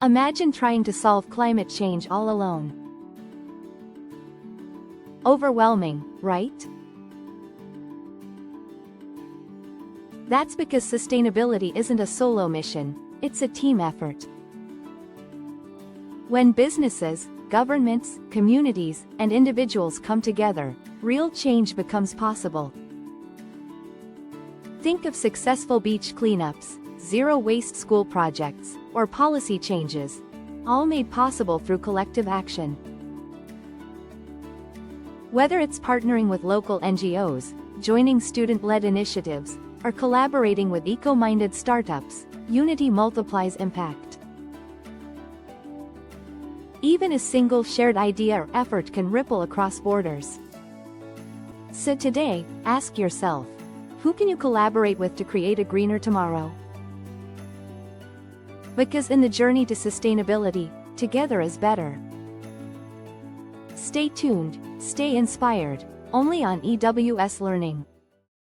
Imagine trying to solve climate change all alone. Overwhelming, right? That's because sustainability isn't a solo mission, it's a team effort. When businesses, governments, communities, and individuals come together, real change becomes possible. Think of successful beach cleanups, zero-waste school projects, or policy changes, all made possible through collective action. Whether it's partnering with local NGOs, joining student-led initiatives, or collaborating with eco-minded startups, unity multiplies impact. Even a single shared idea or effort can ripple across borders. So today, ask yourself, who can you collaborate with to create a greener tomorrow? Because in the journey to sustainability, together is better. Stay tuned, stay inspired, only on EWS Learning.